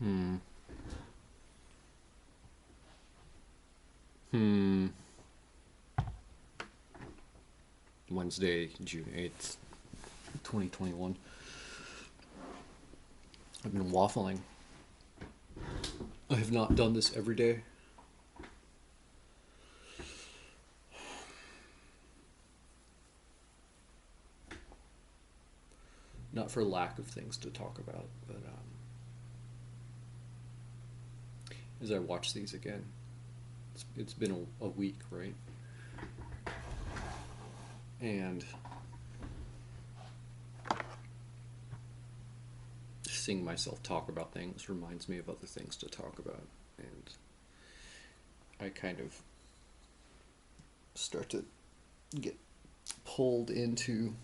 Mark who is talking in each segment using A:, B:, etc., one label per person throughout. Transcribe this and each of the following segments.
A: Hmm. Hmm. Wednesday, June 8th, 2021. I've been waffling. I have not done this every day. Not for lack of things to talk about, but as I watch these again, it's been a week, right? And seeing myself talk about things reminds me of other things to talk about. And I kind of start to get pulled into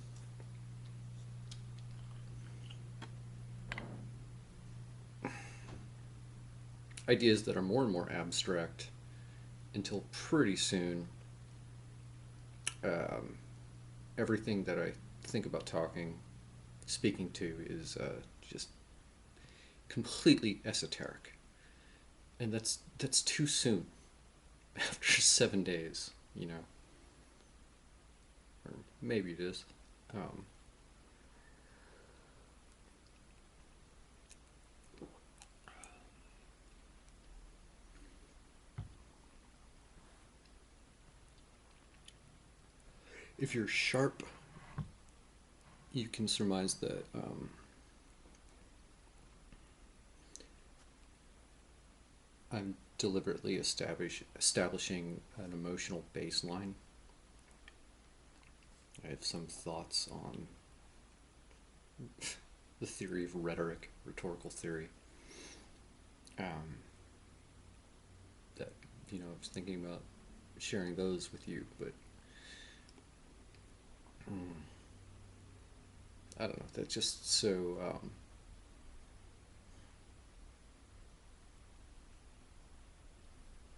A: ideas that are more and more abstract until pretty soon um, everything that I think about speaking to is just completely esoteric. And that's too soon after 7 days, you know, or maybe it is. Um, if you're sharp, you can surmise that I'm deliberately establishing an emotional baseline. I have some thoughts on the theory of rhetoric, rhetorical theory. Um, that I was thinking about sharing those with you, but I don't know. That's just so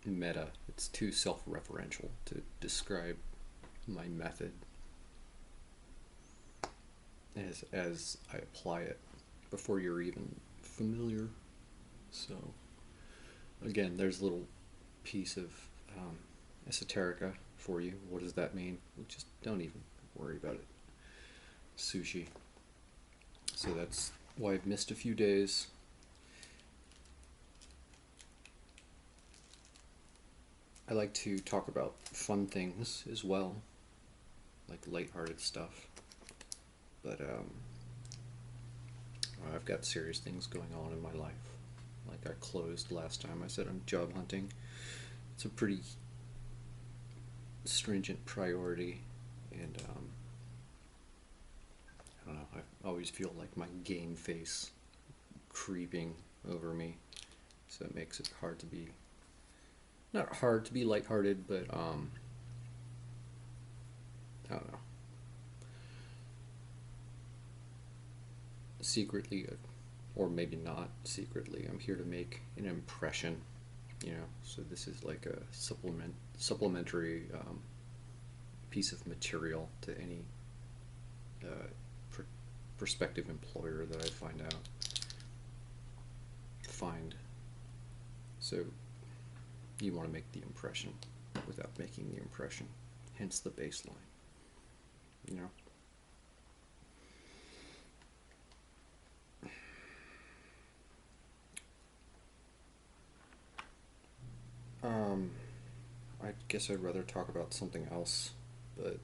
A: meta. It's too self-referential to describe my method as I apply it before you're even familiar. So again, there's a little piece of um, esoterica for you. What does that mean? Well, just don't even worry about it. Sushi. So that's why I've missed a few days. I like to talk about fun things as well, like lighthearted stuff. But I've got serious things going on in my life. Like I closed last time. I said I'm job hunting. It's a pretty stringent priority, and I don't know. I always feel like my game face creeping over me, so it makes it hard to be not hard to be lighthearted, but I don't know. Secretly, or maybe not secretly, I'm here to make an impression. So this is like a supplementary piece of material to any uh, pr- prospective employer that I find. So you want to make the impression without making the impression, hence the baseline. You know. Um, I guess I'd rather talk about something else, but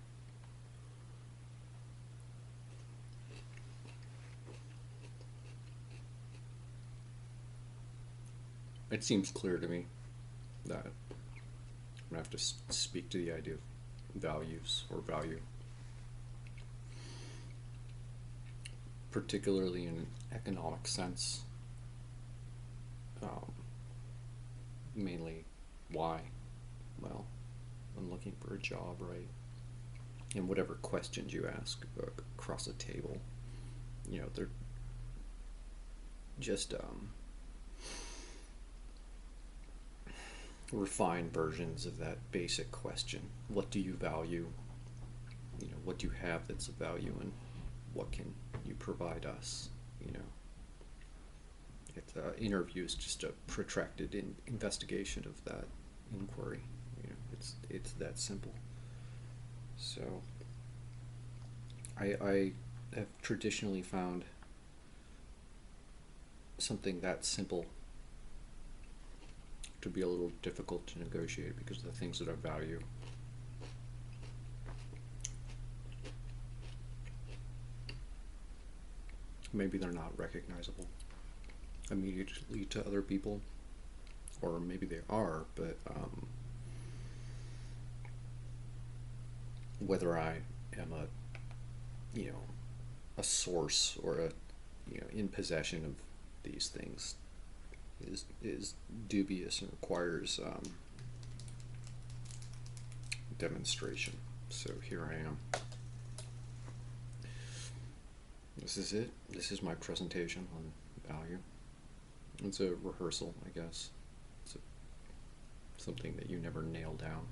A: it seems clear to me that I'm gonna have to speak to the idea of values or value, particularly in an economic sense. Um, Mainly, why? Well, I'm looking for a job, right? And whatever questions you ask across a table, they're just refined versions of that basic question. What do you value? What do you have that's of value, and what can you provide us? You know, Interview is just a protracted investigation of that inquiry. It's that simple. So I have traditionally found something that simple to be a little difficult to negotiate because of the things that I value. Maybe they're not recognizable immediately to other people, or maybe they are, but whether I am a source or in possession of these things is dubious and requires demonstration. So here I am. This is it. This is my presentation on value. It's a rehearsal, I guess. It's something that you never nail down,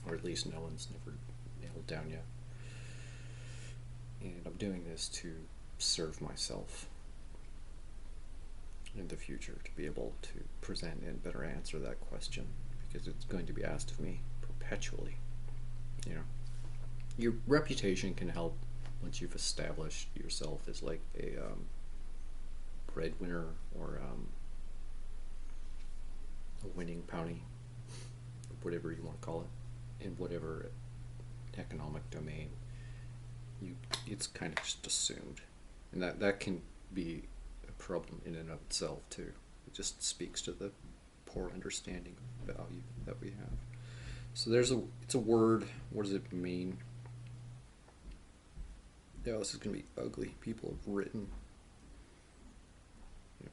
A: or at least no one's never nailed down yet. And I'm doing this to serve myself in the future, to be able to present and better answer that question, because it's going to be asked of me perpetually. Your reputation can help once you've established yourself as like a breadwinner or a winning pony, or whatever you want to call it, in whatever economic domain. It's kind of just assumed, and that can be a problem in and of itself too. It just speaks to the poor understanding of value that we have. So it's a word. What does it mean? Yeah, this is going to be ugly. People have written.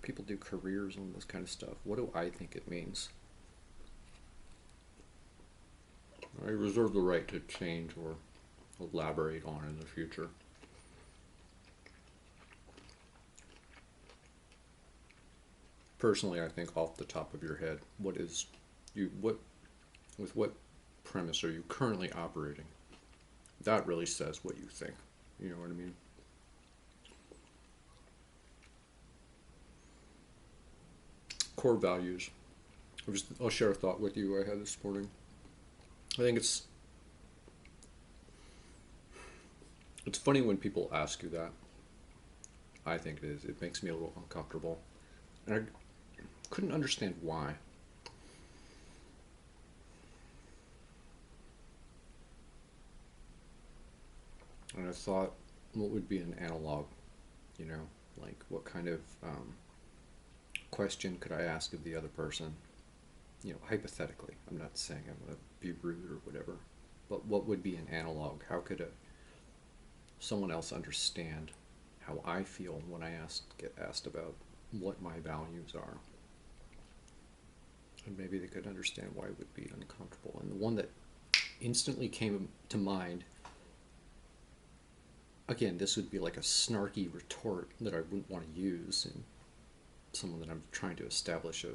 A: People do careers on this kind of stuff. What do I think it means? I reserve the right to change or elaborate on in the future. Personally, I think off the top of your head, with what premise are you currently operating? That really says what you think. You know what I mean? Core values. I'll share a thought with you I had this morning. I think it's funny when people ask you that. I think it is. It makes me a little uncomfortable. And I couldn't understand why. And I thought, what would be an analog? Like what kind of question could I ask of the other person? Hypothetically. I'm not saying I'm going to be rude or whatever. But what would be an analog? How could someone else understand how I feel when I get asked about what my values are? And maybe they could understand why it would be uncomfortable. And the one that instantly came to mind, again, this would be like a snarky retort that I wouldn't want to use in someone that I'm trying to establish a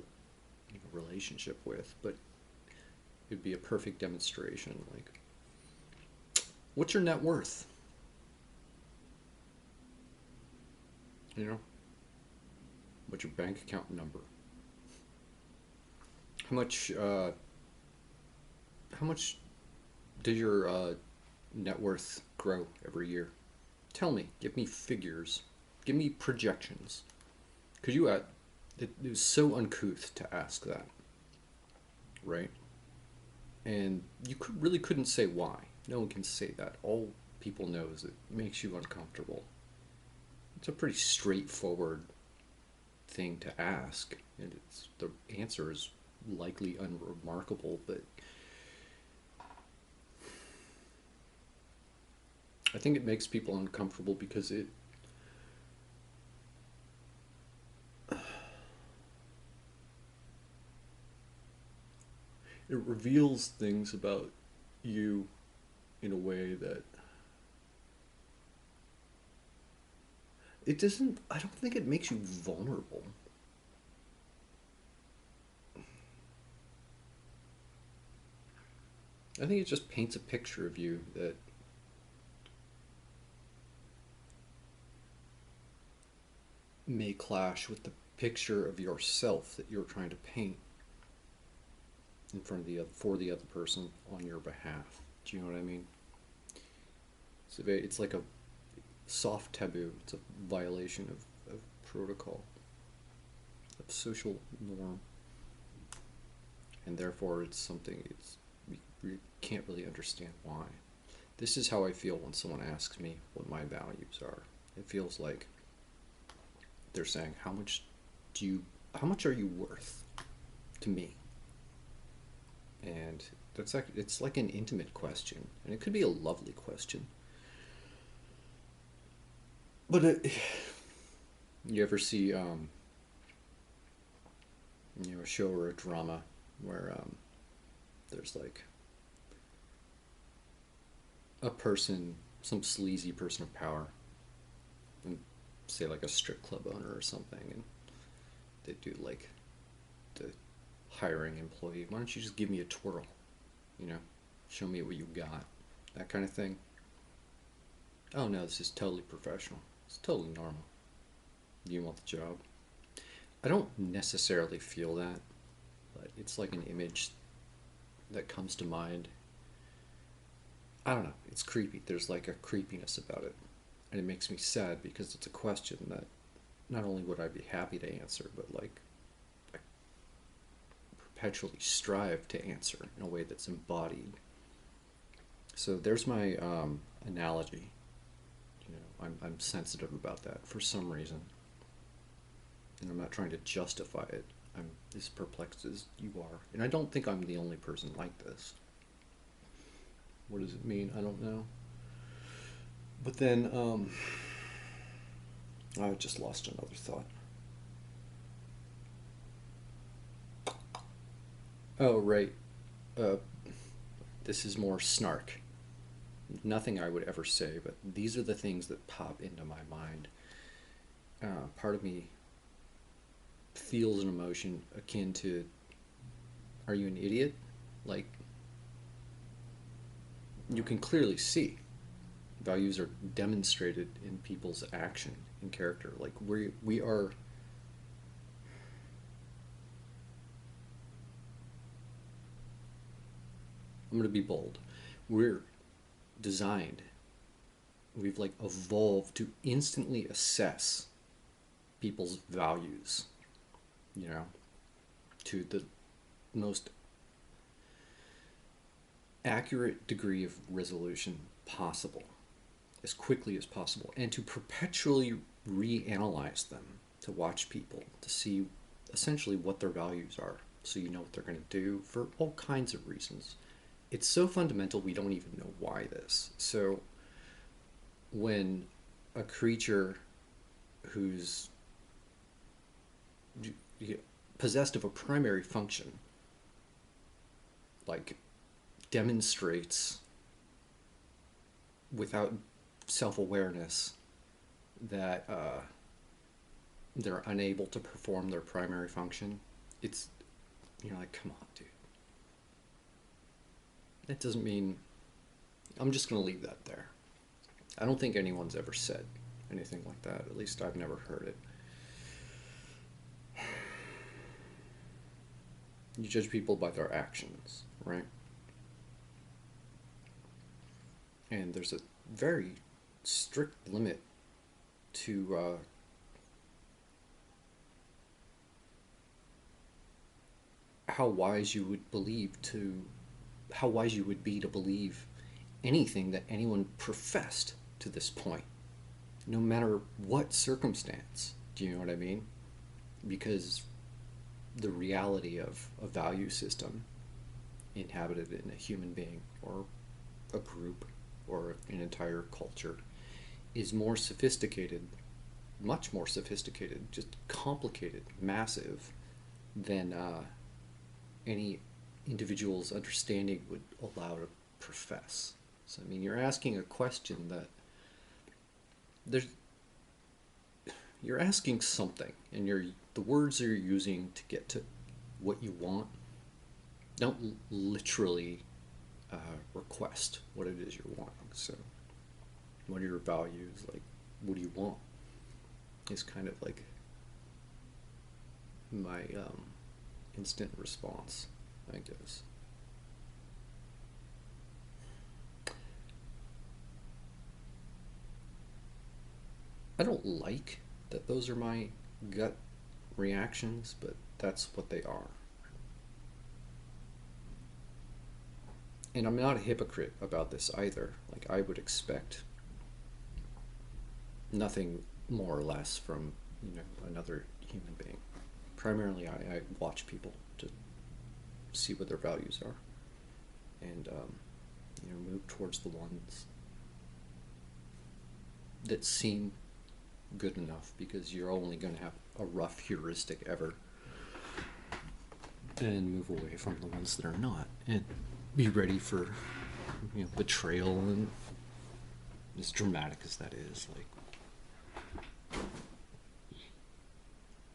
A: relationship with, but it'd be a perfect demonstration. Like, what's your net worth? What's your bank account number? How much does your net worth grow every year? Tell me. Give me figures. Give me projections. Because it was so uncouth to ask that, right? And you really couldn't say why. No one can say that. All people know is it makes you uncomfortable. It's a pretty straightforward thing to ask, and the answer is likely unremarkable, but I think it makes people uncomfortable because it reveals things about you in a way that I don't think it makes you vulnerable. I think it just paints a picture of you that may clash with the picture of yourself that you're trying to paint in front of for the other person on your behalf. Do you know what I mean? It's like a soft taboo. It's a violation of protocol, of social norm, and therefore it's something we can't really understand why. This is how I feel when someone asks me what my values are. It feels like they're saying, how much are you worth to me? And it's like an intimate question, and it could be a lovely question. But you ever see a show or a drama where there's like a person, some sleazy person of power, and say like a strip club owner or something, and they do like the hiring employee, why don't you just give me a twirl, you know, show me what you got, that kind of thing. Oh no, this is totally professional. It's totally normal. You want the job. I don't necessarily feel that, but it's like an image that comes to mind. I don't know. It's creepy. There's like a creepiness about it. And it makes me sad because it's a question that not only would I be happy to answer, but like I perpetually strive to answer in a way that's embodied. So there's my analogy. You know, I'm sensitive about that for some reason. And I'm not trying to justify it. I'm as perplexed as you are. And I don't think I'm the only person like this. What does it mean? I don't know. But then, I just lost another thought. Oh, right. Uh, this is more snark. Nothing I would ever say, but these are the things that pop into my mind. Part of me feels an emotion akin to, are you an idiot? Like, you can clearly see values are demonstrated in people's action and character. Like, we are. I'm going to be bold. We're designed, we've like evolved to instantly assess people's values, you know, to the most accurate degree of resolution possible, as quickly as possible, and to perpetually reanalyze them, to watch people, to see essentially what their values are, so you know what they're going to do for all kinds of reasons. It's so fundamental we don't even know why this. So when a creature who's possessed of a primary function, like demonstrates without self-awareness that they're unable to perform their primary function, it's, like, come on, dude. That doesn't mean, I'm just going to leave that there. I don't think anyone's ever said anything like that. At least I've never heard it. You judge people by their actions, right? And there's a very strict limit to how wise you would be to believe anything that anyone professed to this point, no matter what circumstance. Do you know what I mean? Because the reality of a value system inhabited in a human being or a group or an entire culture is more sophisticated, much more sophisticated, just complicated, massive than any individual's understanding would allow to profess. So, I mean, you're asking a question that you're asking something, and the words you're using to get to what you want don't literally request what it is you're wanting. So, what are your values? Like, what do you want? Is kind of like my instant response, I guess. I don't like that those are my gut reactions, but that's what they are. And I'm not a hypocrite about this either. Like, I would expect nothing more or less from, another human being. Primarily, I watch people to see what their values are, and move towards the ones that seem good enough, because you're only going to have a rough heuristic ever, and move away from the ones that are not, and be ready for betrayal, and as dramatic as that is, like,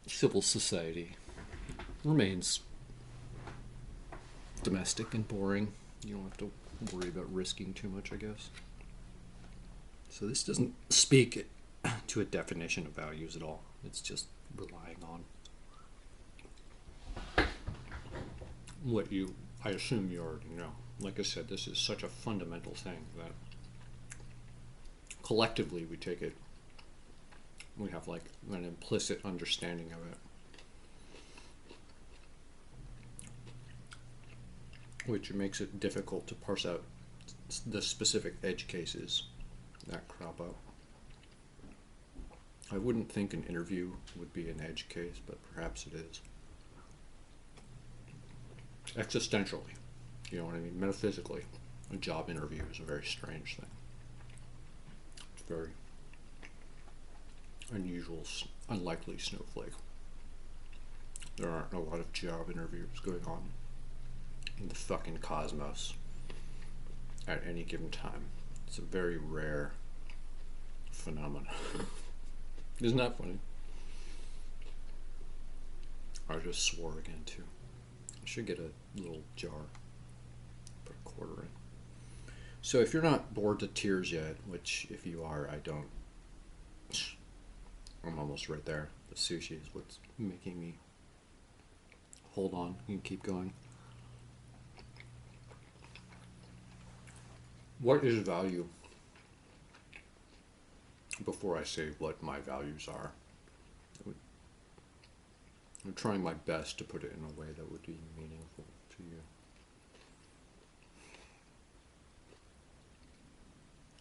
A: civil society remains domestic and boring. You don't have to worry about risking too much, I guess. So this doesn't speak to a definition of values at all. It's just relying on what I assume you already know. Like I said, this is such a fundamental thing that collectively we have like an implicit understanding of it, which makes it difficult to parse out the specific edge cases that crop up. I wouldn't think an interview would be an edge case, but perhaps it is. Existentially, you know what I mean? Metaphysically, a job interview is a very strange thing. It's very unusual, unlikely snowflake. There aren't a lot of job interviews going on in the fucking cosmos at any given time. It's a very rare phenomenon. Isn't that funny? I just swore again too. I should get a little jar, put a quarter in. So if you're not bored to tears yet, which if you are, I'm almost right there. The sushi is what's making me hold on and keep going. What is value? Before I say what my values are, I'm trying my best to put it in a way that would be meaningful to you.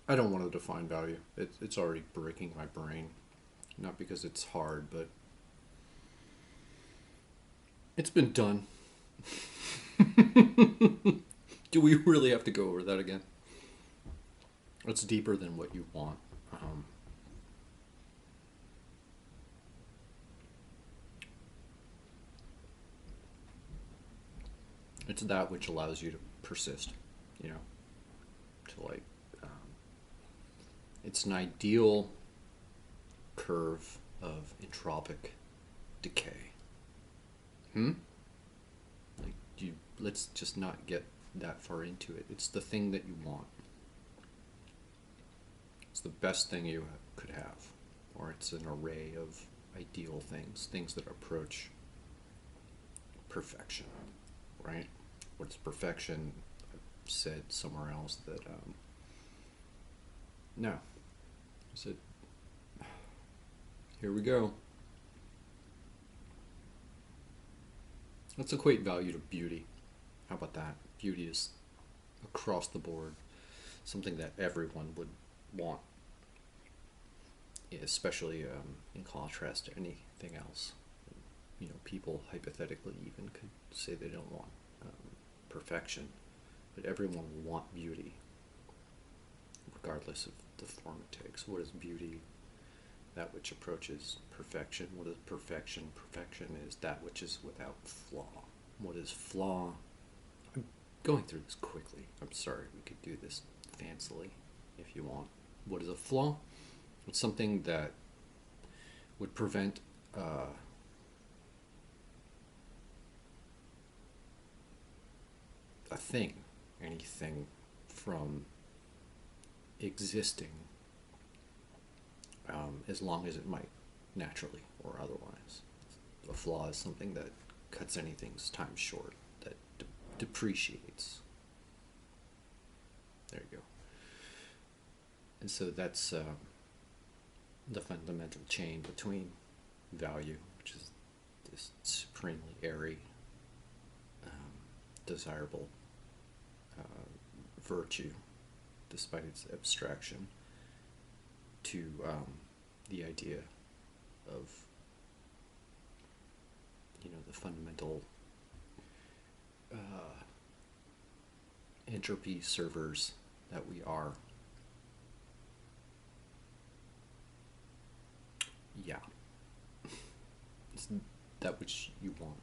A: I don't want to define value. It's already breaking my brain. Not because it's hard, but it's been done. Do we really have to go over that again? It's deeper than what you want. It's that which allows you to persist, to like, it's an ideal curve of entropic decay. Like, let's just not get that far into it. It's the thing that you want. It's the best thing you could have, or it's an array of ideal things that approach perfection, right? What's perfection? I've said somewhere else that, no. I said, here we go. Let's equate value to beauty. How about that? Beauty is across the board, something that everyone would want, especially in contrast to anything else. People hypothetically even could say they don't want perfection, but everyone will want beauty, regardless of the form it takes. What is beauty? That which approaches perfection. What is perfection? Perfection is that which is without flaw. What is flaw? I'm going through this quickly. I'm sorry, we could do this fancily if you want. What is a flaw? It's something that would prevent anything from existing as long as it might, naturally or otherwise. A flaw is something that cuts anything's time short, that depreciates. There you go. And so that's the fundamental chain between value, which is this supremely airy, desirable virtue, despite its abstraction, to the idea of, the fundamental entropy servers that we are. Yeah. It's that which you want.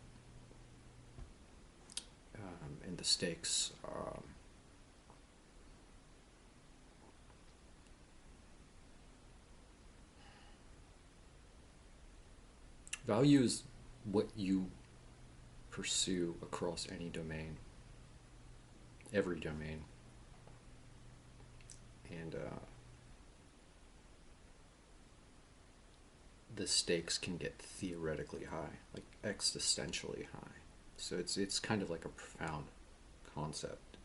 A: And the stakes, value is what you pursue across any domain, every domain. And the stakes can get theoretically high, like existentially high. So it's kind of like a profound concept.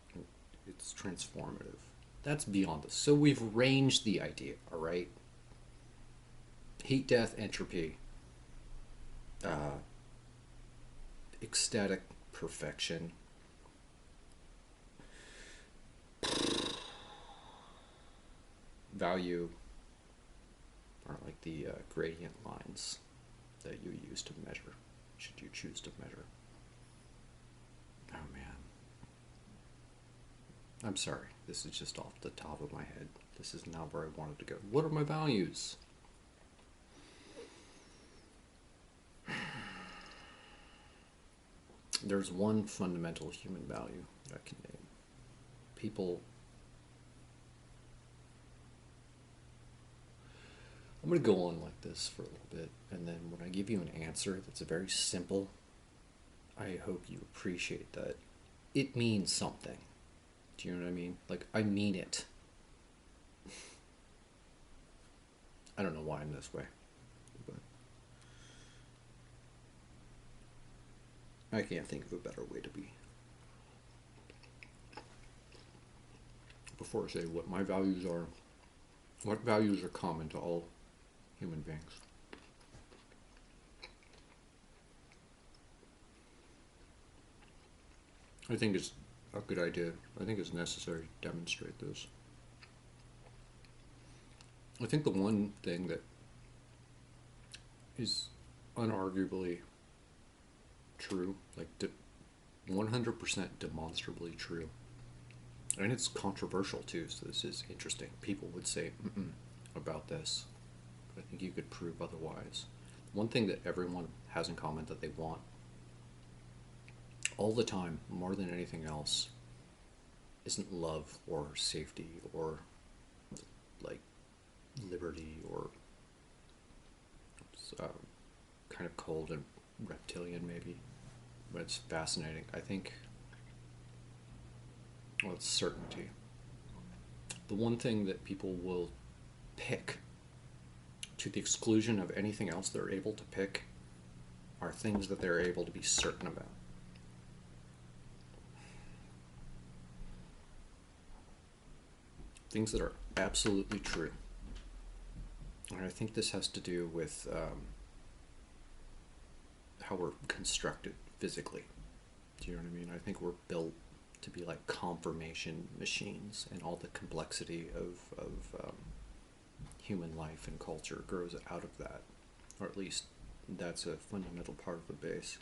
A: It's transformative. That's beyond this. So we've ranged the idea, all right? Heat, death, entropy, ecstatic perfection, value are like the gradient lines that you use to measure, should you choose to measure. Oh man. I'm sorry, this is just off the top of my head. This is not where I wanted to go. What are my values? There's one fundamental human value that I can name. People. I'm going to go on like this for a little bit, and then when I give you an answer that's very simple, I hope you appreciate that it means something. Do you know what I mean? Like, I mean it. I don't know why I'm this way, but I can't think of a better way to be. Before I say what my values are, what values are common to all human beings? I think it's a good idea. I think it's necessary to demonstrate this. I think the one thing that is unarguably true, like 100% demonstrably true, and it's controversial too, so this is interesting. People would say about this, but I think you could prove otherwise. One thing that everyone has in common that they want all the time, more than anything else, isn't love or safety or like liberty or kind of cold and reptilian maybe, but it's fascinating. I think, well, it's certainty. The one thing that people will pick to the exclusion of anything else they're able to pick are things that they're able to be certain about. Things that are absolutely true. And I think this has to do with how we're constructed physically. Do you know what I mean? I think we're built to be like confirmation machines, and all the complexity of human life and culture grows out of that. Or at least that's a fundamental part of the base.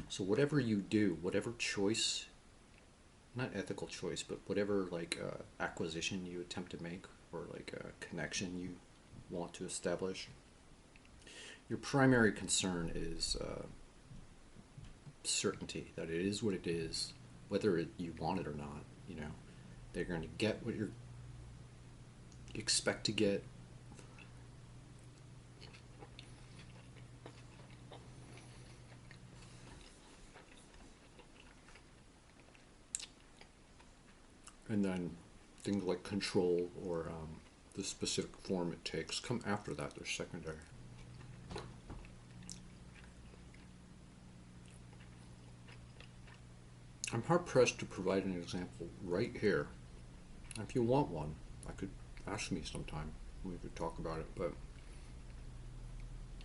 A: So whatever you do, whatever choice, not ethical choice, but whatever like acquisition you attempt to make, or like a connection you want to establish, your primary concern is certainty that it is what it is, whether you want it or not. You know, they're going to get what you expect to get. And then things like control or the specific form it takes come after that. They're secondary. I'm hard pressed to provide an example right here. If you want one, I could ask me sometime. We could talk about it. But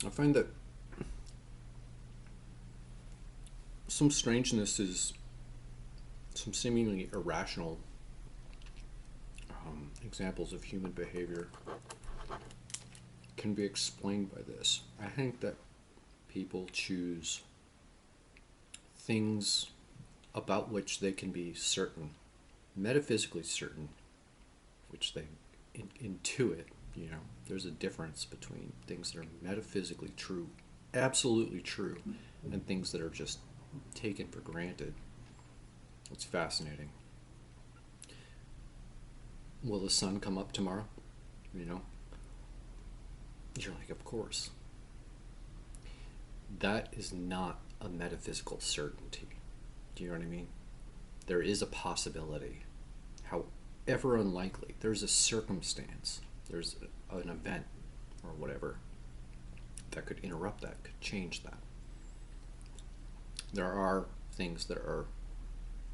A: I find that some strangeness is some seemingly irrational examples of human behavior can be explained by this. I think that people choose things about which they can be certain, metaphysically certain, which they intuit. You know, there's a difference between things that are metaphysically true, absolutely true, and things that are just taken for granted. It's fascinating. Will the sun come up tomorrow? You know? You're like, of course. That is not a metaphysical certainty. Do you know what I mean? There is a possibility, however unlikely. There's a circumstance, there's an event or whatever that could interrupt that, could change that. There are things that are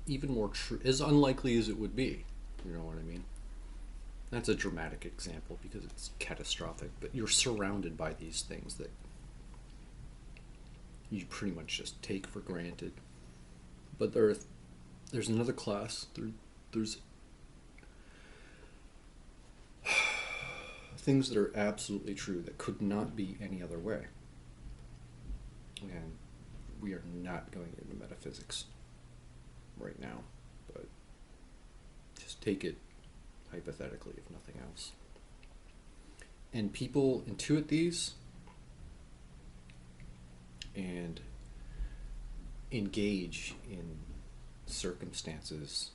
A: even more true, as unlikely as it would be. You know what I mean? That's a dramatic example because it's catastrophic, but you're surrounded by these things that you pretty much just take for granted. But there's another class. There's things that are absolutely true that could not be any other way. And we are not going into metaphysics right now, but just take it hypothetically, if nothing else. And people intuit these and engage in circumstances,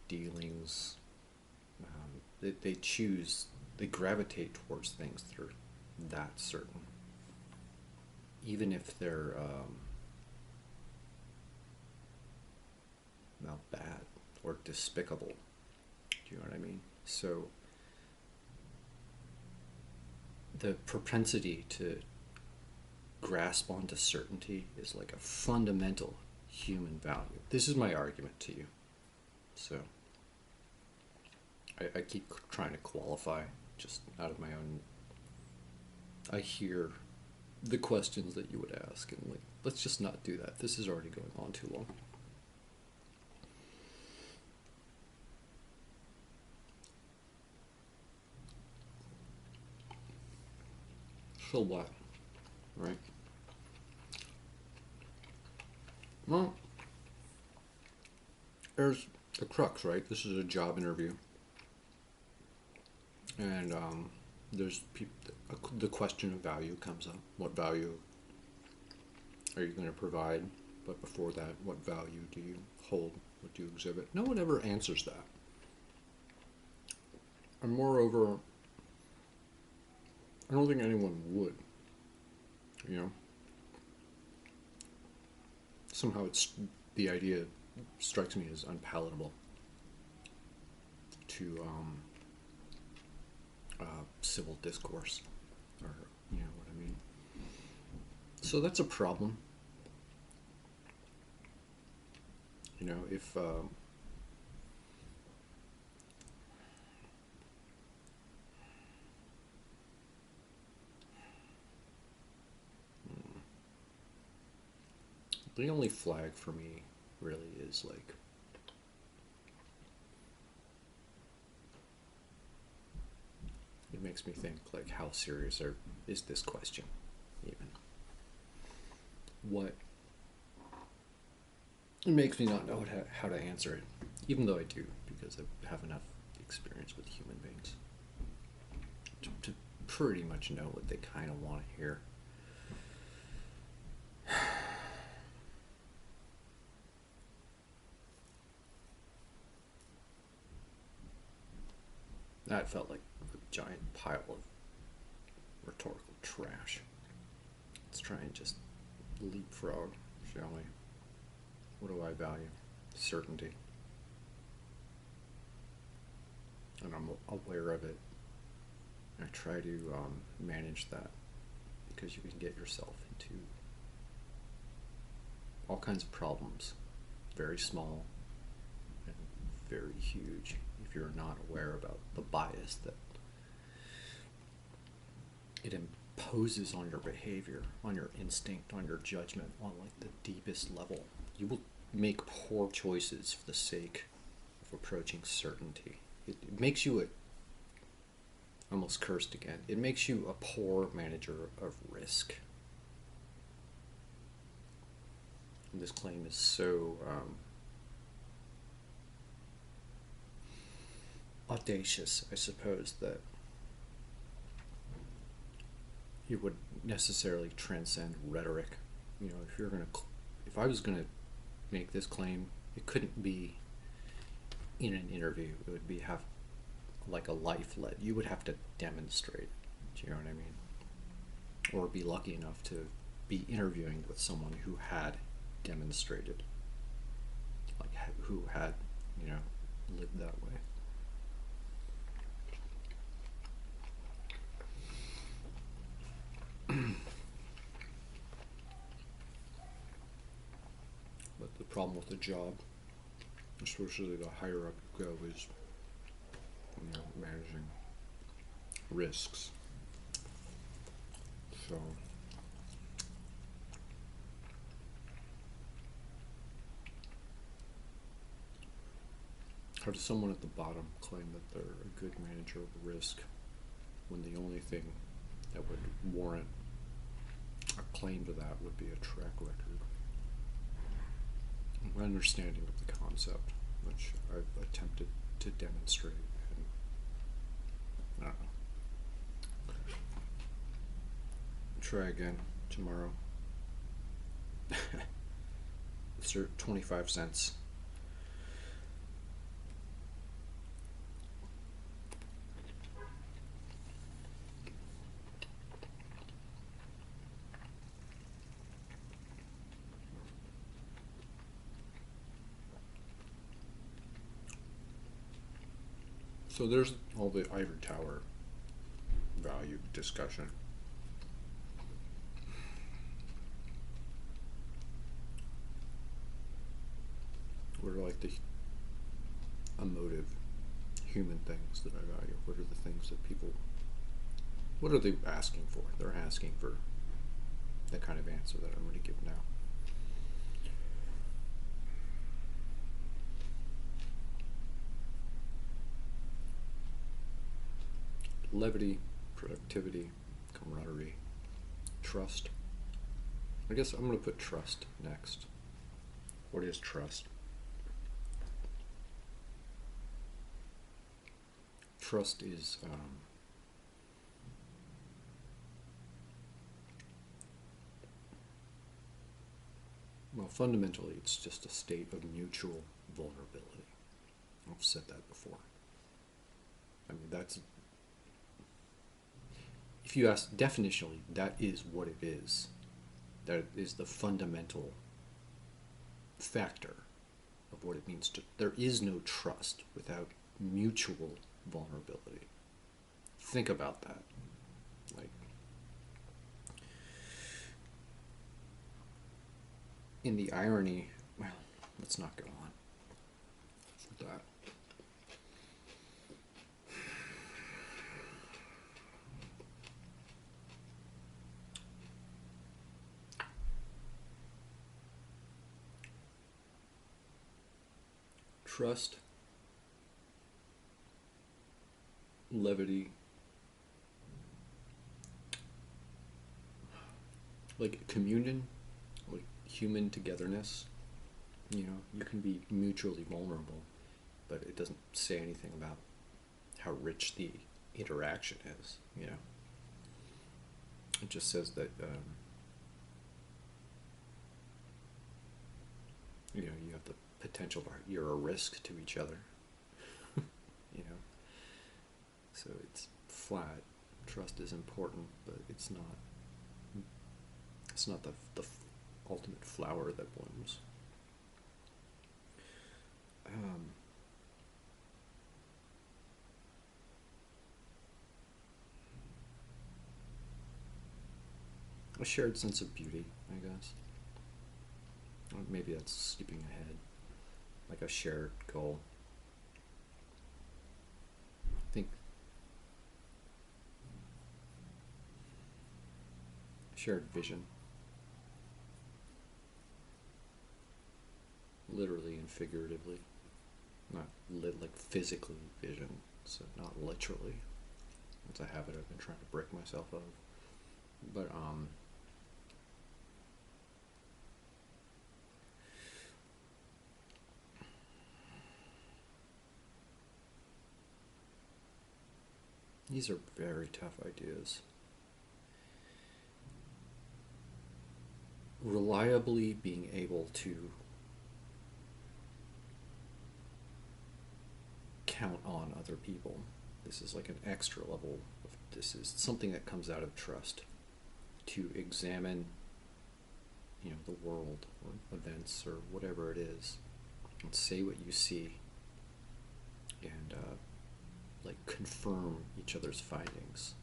A: dealings. They choose, they gravitate towards things that are that certain, even if they're not bad or despicable. Do you know what I mean? So the propensity to grasp onto certainty is like a fundamental human value. This is my argument to you. So I keep trying to qualify just out of my own. I hear the questions that you would ask, and like, let's just not do that. This is already going on too long. So what? Right? Well, there's the crux, right? This is a job interview. And there's the question of value comes up. What value are you going to provide? But before that, what value do you hold? What do you exhibit? No one ever answers that. And moreover, I don't think anyone would. You know? Somehow the idea strikes me as unpalatable to civil discourse, or you know what I mean. So that's a problem. You know, if the only flag for me really is like it makes me think like how serious is this question even? What it makes me not know how to answer it, even though I do, because I have enough experience with human beings to pretty much know what they kind of want to hear. That felt like a giant pile of rhetorical trash. Let's try and just leapfrog, shall we? What do I value? Certainty. And I'm aware of it. I try to manage that, because you can get yourself into all kinds of problems, very small and very huge, if you're not aware about the bias that it imposes on your behavior, on your instinct, on your judgment, on like the deepest level. You will make poor choices for the sake of approaching certainty. It makes you a, almost cursed again, it makes you a poor manager of risk. And this claim is so audacious, I suppose, that it would necessarily transcend rhetoric. You know, if I was gonna make this claim, it couldn't be in an interview. It would be have like a life let. You would have to demonstrate. Do you know what I mean? Or be lucky enough to be interviewing with someone who had demonstrated, like who had, you know, lived that way. But the problem with the job, especially the higher up you go, is, you know, managing risks. So how does someone at the bottom claim that they're a good manager of risk when the only thing that would warrant a claim to that would be a track record? My understanding of the concept, which I've attempted to demonstrate, and I don't know. Try again tomorrow. It's 25 cents. So there's all the ivory tower value discussion. What are like the emotive human things that I value? What are the things that people, what are they asking for? They're asking for the kind of answer that I'm going to give now. Levity, productivity, camaraderie, trust. I guess I'm going to put trust next. What is trust? Trust is well, fundamentally, it's just a state of mutual vulnerability. I've said that before. I mean, that's, if you ask definitionally, that is what it is. That is the fundamental factor of what it means to. There is no trust without mutual vulnerability. Think about that. Like, in the irony, well, let's not go on with that. Trust, levity, like communion, like human togetherness. You know, you can be mutually vulnerable, but it doesn't say anything about how rich the interaction is. You know, it just says that you know, you have the potential for, you're a risk to each other. You know, so it's flat. Trust is important, but it's not the ultimate flower that blooms. A shared sense of beauty, I guess. Or maybe that's skipping ahead. Like a shared goal. I think shared vision. Literally and figuratively. Not like physically vision, so not literally. It's a habit I've been trying to break myself of. But these are very tough ideas. Reliably being able to count on other people. This is like an extra level of, this is something that comes out of trust. To examine, the world or events or whatever it is, and say what you see, and like confirm each other's findings.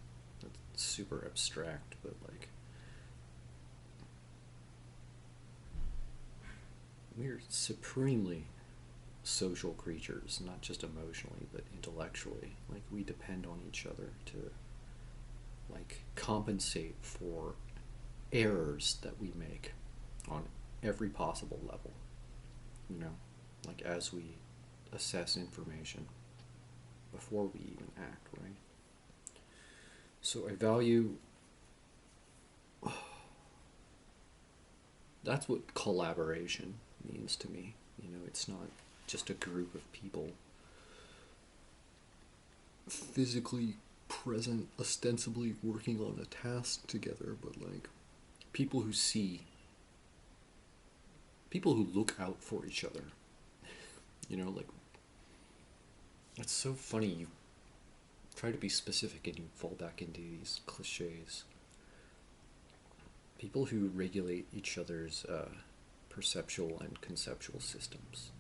A: That's super abstract, but like we're supremely social creatures, not just emotionally but intellectually. Like we depend on each other to like compensate for errors that we make on every possible level, like as we assess information before we even act, right? So I value, that's what collaboration means to me. It's not just a group of people physically present, ostensibly working on a task together, but like people who look out for each other. Like, it's so funny. You try to be specific and you fall back into these cliches. People who regulate each other's perceptual and conceptual systems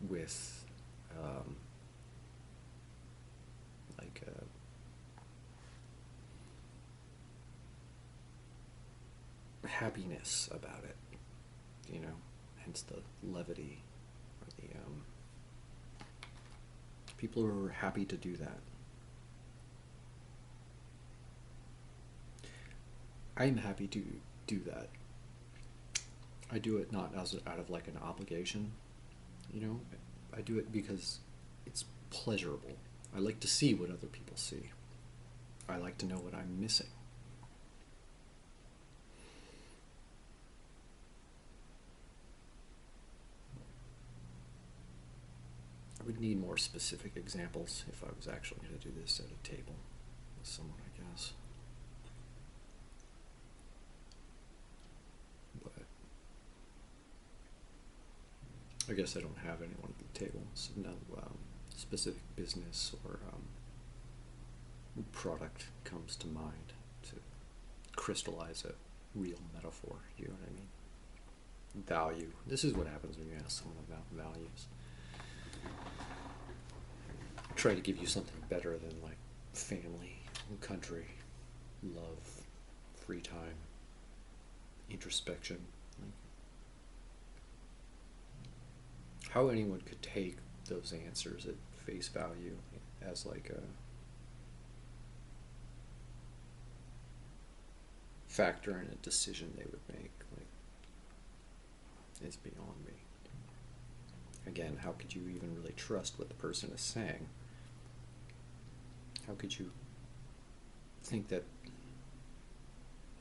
A: with like happiness about it, hence the levity, or the people who are happy to do that. I'm happy to do that. I do it not out of like an obligation, I do it because it's pleasurable. I like to see what other people see. I like to know what I'm missing. I would need more specific examples if I was actually going to do this at a table with someone, I guess. But I guess I don't have anyone at the table, so no specific business or product comes to mind to crystallize a real metaphor. You know what I mean? Value. This is what happens when you ask someone about values. Try to give you something better than like family, country, love, free time, introspection. Like, how anyone could take those answers at face value as like a factor in a decision they would make, like, is beyond me. Again, how could you even really trust what the person is saying? How could you think that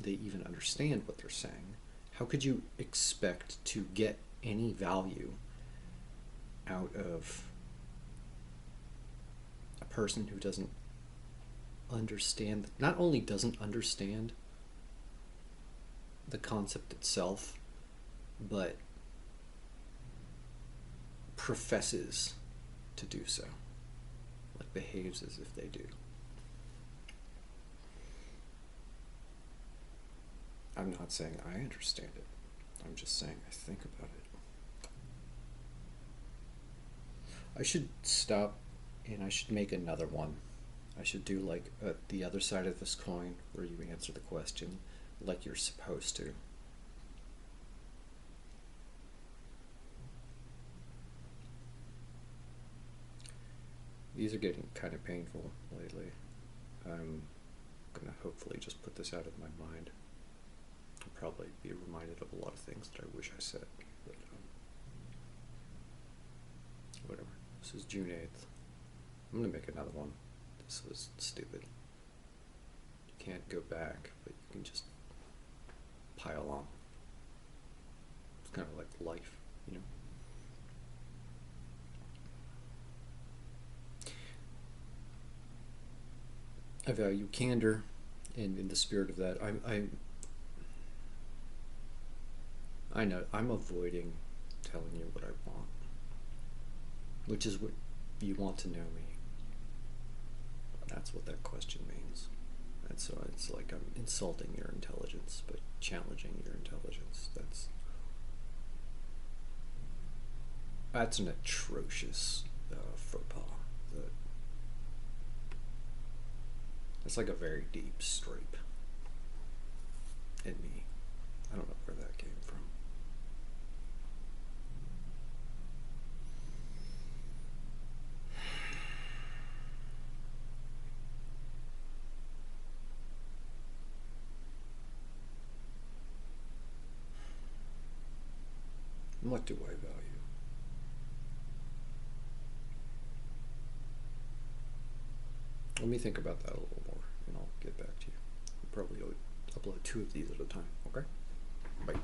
A: they even understand what they're saying? How could you expect to get any value out of a person who doesn't understand, not only doesn't understand the concept itself, but professes to do so, like behaves as if they do? I'm not saying I understand it. I'm just saying I think about it. I should stop and I should make another one. I should do like the other side of this coin where you answer the question like you're supposed to. These are getting kind of painful lately. I'm gonna hopefully just put this out of my mind. I'll probably be reminded of a lot of things that I wish I said, but whatever. This is June 8th. I'm gonna make another one. This was stupid. You can't go back, but you can just pile on. It's kind of like life, you know? I value candor, and in the spirit of that, I know I'm avoiding telling you what I want, which is what you want to know me. That's what that question means. And so it's like I'm insulting your intelligence, but challenging your intelligence. That's an atrocious faux pas. It's like a very deep stripe in me. I don't know where that came from. What do I value? Let me think about that a little more, and I'll get back to you. I'll probably upload 2 of these at a time, okay? Bye.